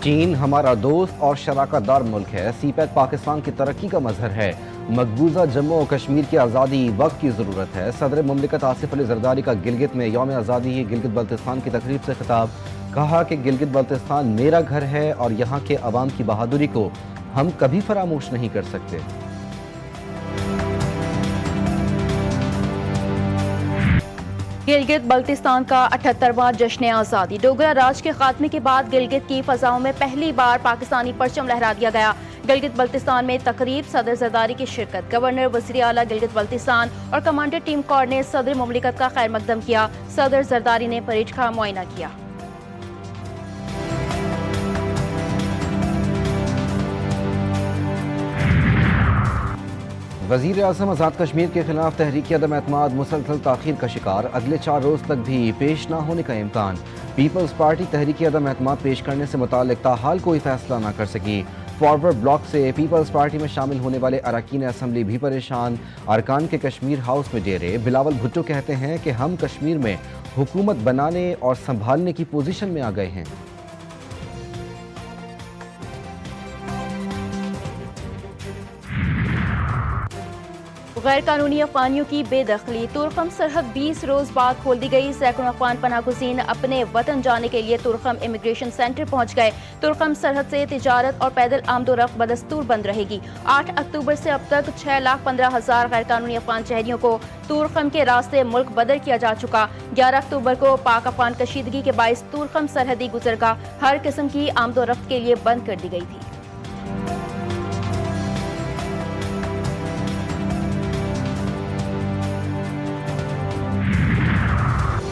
चीन हमारा दोस्त और शराकतदार मुल्क है। सीपैक पाकिस्तान की तरक्की का मजहर है। मकबूजा जम्मू और कश्मीर की आज़ादी वक्त की ज़रूरत है। सदर मुमलिकत आसिफ अली जरदारी का गिलगित में यौम आज़ादी ही गिलगित बल्तिस्तान की तकरीब से खिताब। कहा कि गिलगित बल्तिस्तान मेरा घर है और यहाँ के अवाम की बहादुरी को हम कभी फरामोश नहीं कर सकते। गिलगित बल्तिस्तान का 78वां जश्न आज़ादी। डोगरा राज के खात्मे के बाद गिलगित की फजाओं में पहली बार पाकिस्तानी परचम लहरा दिया गया। गिलगित बल्तिस्तान में तकरीब, सदर जरदारी की शिरकत। गवर्नर, वज़ीर आला गिलगित बल्तिस्तान और कमांडर टीम कॉर ने सदर मुमलिकत का खैर मकदम किया। सदर जरदारी ने परेड का मुआयना किया। वज़ीर आज़म आज़ाद कश्मीर के खिलाफ तहरीक अदम एतमाद मुसलसल ताख़ीर का शिकार। अगले 4 रोज़ तक भी पेश न होने का इम्कान। पीपल्स पार्टी तहरीक अदम एतमाद पेश करने से मुताल्लिक ताहाल कोई फैसला न कर सकी। फॉरवर्ड ब्लॉक से पीपल्स पार्टी में शामिल होने वाले अरकान असम्बली भी परेशान। अरकान के कश्मीर हाउस में डेरे। बिलावल भुट्टो कहते हैं कि हम कश्मीर में हुकूमत बनाने और संभालने की पोजीशन में आ गए हैं। गैर कानूनी अफगानियों की बेदखली। तुर्कम सरहद 20 रोज बाद खोल दी गई। सैकड़ों अफगान पनाहगुज़ीन अपने वतन जाने के लिए तुर्कम इमिग्रेशन सेंटर पहुंच गए। तुर्कम सरहद से तिजारत और पैदल आमदोरफ्त बदस्तूर बंद रहेगी। 8 अक्टूबर से अब तक 6,15,000 गैर कानूनी अफगान शहरियों को तुर्कम के रास्ते मुल्क बदर किया जा चुका। 11 अक्टूबर को पाक अफगान कशीदगी के बाइस तुर्कम सरहदी गुजरगाह हर किस्म की आमदोरफ्त के लिए बंद कर दी गई थी।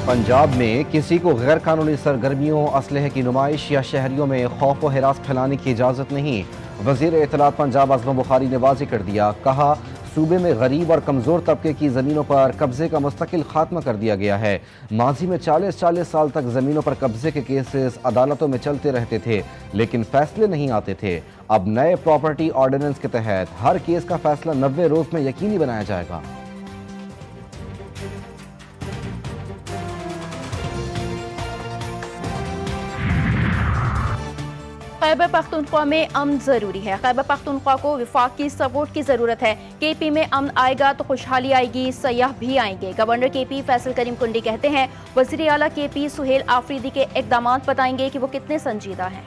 पंजाब में किसी को गैर कानूनी सरगर्मियों, असलहे की नुमाइश या शहरियों में खौफ व हिरास फैलाने की इजाज़त नहीं। वज़ीर इत्तलात पंजाब आज़म बुखारी ने वाज़ेह कर दिया। कहा, सूबे में गरीब और कमज़ोर तबके की ज़मीनों पर कब्ज़े का मुस्तकिल खात्मा कर दिया गया है। माजी में 40-40 साल तक ज़मीनों पर कब्ज़े के केसेस अदालतों में चलते रहते थे, लेकिन फैसले नहीं आते थे। अब नए प्रॉपर्टी ऑर्डिनेंस के तहत हर केस का फैसला 90 रोज़ में यकीनी बनाया जाएगा। खैबर पख्तूनख्वा में अमन जरूरी है। खैबर पख्तूनख्वा को विफाक की सपोर्ट की जरूरत है। केपी में अमन आएगा तो खुशहाली आएगी, सयाह भी आएंगे। गवर्नर केपी फैसल करीम कुंडी कहते हैं। वज़ीर आला केपी सुहेल आफरीदी के इक़दाम बताएंगे कि वो कितने संजीदा हैं।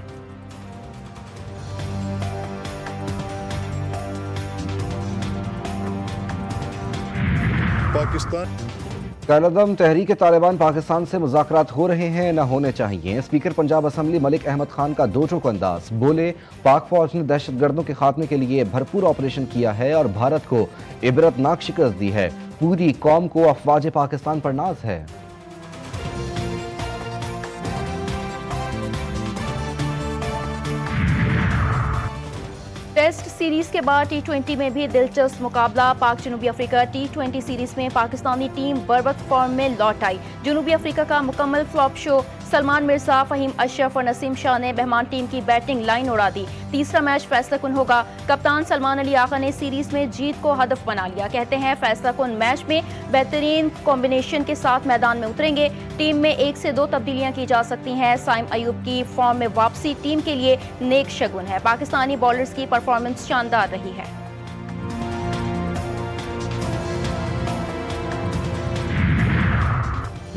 पाकिस्तान कलदम तहरीक तालिबान पाकिस्तान से मुज़ाकरात हो रहे हैं, न होने चाहिए। स्पीकर पंजाब असम्बली मलिक अहमद खान का दो टोक अंदाज। बोले, पाक फौज ने दहशतगर्दों के खात्मे के लिए भरपूर ऑपरेशन किया है और भारत को इबरतनाक शिकस्त दी है। पूरी कौम को अफवाज पाकिस्तान पर नाज है। टेस्ट सीरीज के बाद T20 में भी दिलचस्प मुकाबला। पाक जनूबी अफ्रीका T20 सीरीज में पाकिस्तानी टीम बरवक्त फॉर्म में लौट आई। जनूबी अफ्रीका का मुकम्मल फ्लॉप शो। सलमान मिर्जा, फहीम अशरफ और नसीम शाह ने मेहमान टीम की बैटिंग लाइन उड़ा दी। तीसरा मैच फैसलाकुन होगा। कप्तान सलमान अली आगा ने सीरीज में जीत को हदफ बना लिया। कहते हैं फैसलाकुन मैच में बेहतरीन कॉम्बिनेशन के साथ मैदान में उतरेंगे। टीम में 1 से 2 तब्दीलियां की जा सकती हैं। साइम अयूब की फॉर्म में वापसी टीम के लिए नेक शगुन है। पाकिस्तानी बॉलर्स की परफॉर्मेंस शानदार रही है।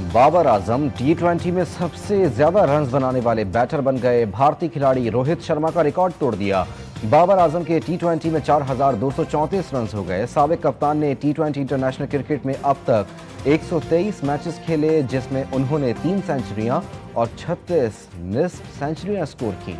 बाबर आजम T20 में सबसे ज्यादा रन्स बनाने वाले बैटर बन गए। भारतीय खिलाड़ी रोहित शर्मा का रिकॉर्ड तोड़ दिया। बाबर आजम के T20 में 4,234 रन्स हो गए। साबिक कप्तान ने T20 इंटरनेशनल क्रिकेट में अब तक 123 मैचेस खेले, जिसमें उन्होंने 3 सेंचुरियां और 36 निस्फ सेंचुरियां स्कोर की।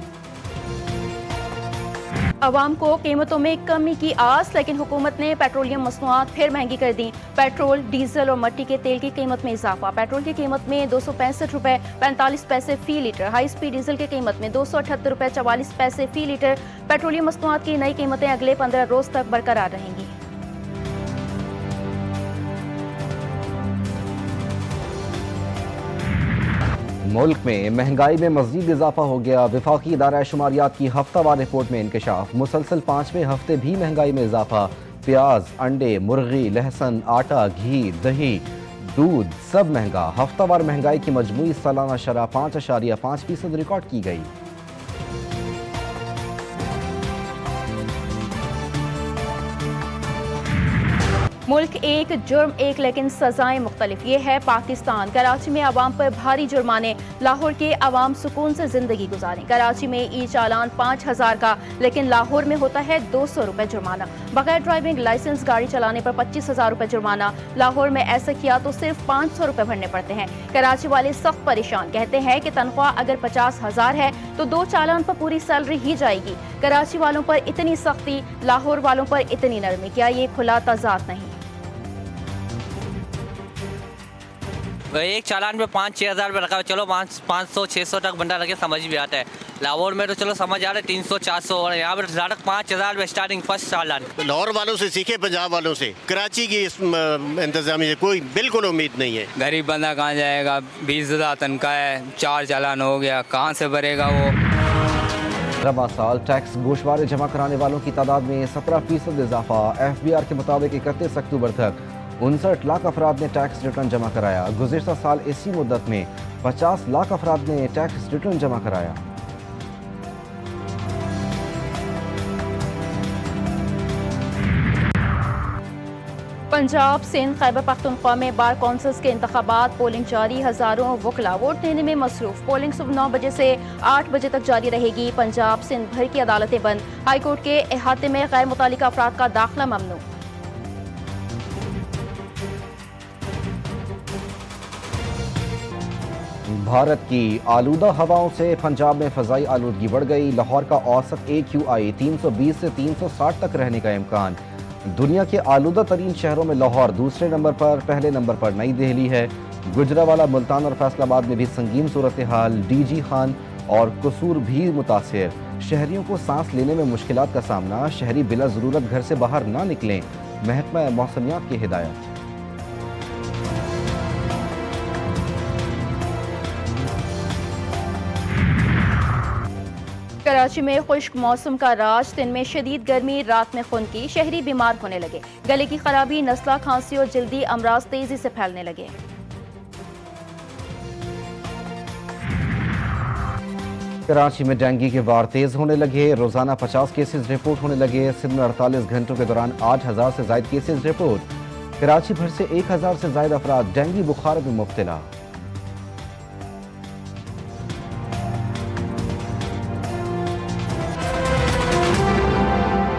अवाम को कीमतों में कमी की आस, लेकिन हुकूमत ने पेट्रोलियम मसनूआत फिर महंगी कर दी। पेट्रोल, डीजल और मट्टी के तेल की कीमत में इजाफा। पेट्रोल की कीमत में 265 रुपए 45 पैसे फी लीटर। हाई स्पीड डीजल की कीमत में 278 रुपए 44 पैसे फी लीटर। पेट्रोलियम मसनूआत की नई कीमतें अगले 15 रोज तक बरकरार रहेंगी। मुल्क में महंगाई में मज़ीद इजाफा हो गया। वफाकी इदारा शुमारियात की हफ्तावार रिपोर्ट में इंकशाफ। मुसलसल 5वें हफ्ते भी महंगाई में इजाफा। प्याज, अंडे, मुर्गी, लहसुन, आटा, घी, दही, दूध सब महंगा। हफ्तावार महंगाई की मजमूई सालाना शरह 5.5% रिकॉर्ड की गई। मुल्क एक जुर्म एक लेकिन सजाएं मुख्तलिफ। ये है पाकिस्तान। कराची में आवाम पर भारी जुर्माने, लाहौर के आवाम सुकून से जिंदगी गुजारें। कराची में ई चालान 5000 का, लेकिन लाहौर में होता है 200 रुपए जुर्माना। बगैर ड्राइविंग लाइसेंस गाड़ी चलाने पर 25,000 रुपए जुर्माना। लाहौर में ऐसा किया तो सिर्फ 500 रुपए भरने पड़ते हैं। कराची वाले सख्त परेशान, कहते हैं कि तनख्वाह अगर 50,000 है तो 2 चालान पर पूरी सैलरी ही जाएगी। कराची वालों पर इतनी सख्ती, लाहौर वालों पर इतनी नरमी, क्या ये खुला तजाद नहीं? एक चालान पे 5-6 हज़ार रुपये रखा है, चलो 500-600 तक बंदा रखे समझ भी आता है। लाहौर में तो चलो समझ आ रहा है 300-400, और यहाँ पर डायरेक्ट 5,000 रुपये स्टार्टिंग फर्स्ट चालान। लाहौर वालों से सीखे, पंजाब वालों से। कराची की इस इंतजामिया से कोई बिल्कुल उम्मीद नहीं है। गरीब बंदा कहाँ जाएगा? 20,000 तनख्वाह है, 4 चालान हो गया, कहाँ से भरेगा वो? रवा साल टैक्स गोशवारे जमा कराने वालों की तादाद में 17% इजाफा। FBR के मुताबिक 31 अक्टूबर तक 59 लाख अफराद ने टैक्स रिटर्न जमा कराया। गुज़िश्ता साल इसी मुद्दत में 50 लाख अफराद ने टैक्स रिटर्न जमा कराया। पंजाब, सिंध, खैबर पख्तूनख्वा में बार कौंसिल्स के इंतखाबात, पोलिंग जारी। हजारों वकला वोट देने में मसरूफ। पोलिंग सुबह 9 बजे से 8 बजे तक जारी रहेगी। पंजाब, सिंध भर की अदालतें बंद। हाईकोर्ट के अहाते में गैर मुतालिका अफराद का दाखिला ममनू। भारत की आलूदा हवाओं से पंजाब में फ़ज़ाई आलूदगी बढ़ गई। लाहौर का औसत AQI 320 से 360 तक रहने का इम्कान। दुनिया के आलूदा तरीन शहरों में लाहौर दूसरे नंबर पर, पहले नंबर पर नई दिल्ली है। गुजरावाला, मुल्तान और फैसलाबाद में भी संगीन सूरत हाल। DG खान और कसूर भी मुतासिर। शहरियों को सांस लेने में मुश्किलात का सामना। शहरी बिला ज़रूरत घर से बाहर ना निकलें, महकमा मौसमियात की हिदायत। कराची में खुश्क मौसम का राज। दिन में शदीद गर्मी, रात में खुनकी। शहरी बीमार होने लगे। गले की खराबी, नज़ला, खांसी और जल्दी अमराज तेजी से फैलने लगे। कराची में डेंगू के वार तेज होने लगे। रोजाना 50 केसेस रिपोर्ट होने लगे। सिंध में 48 घंटों के दौरान 8,000 से ज्यादा केसेस रिपोर्ट। कराची भर से 1,000 से ज्यादा अफराद डेंगू बुखार में मुब्तला।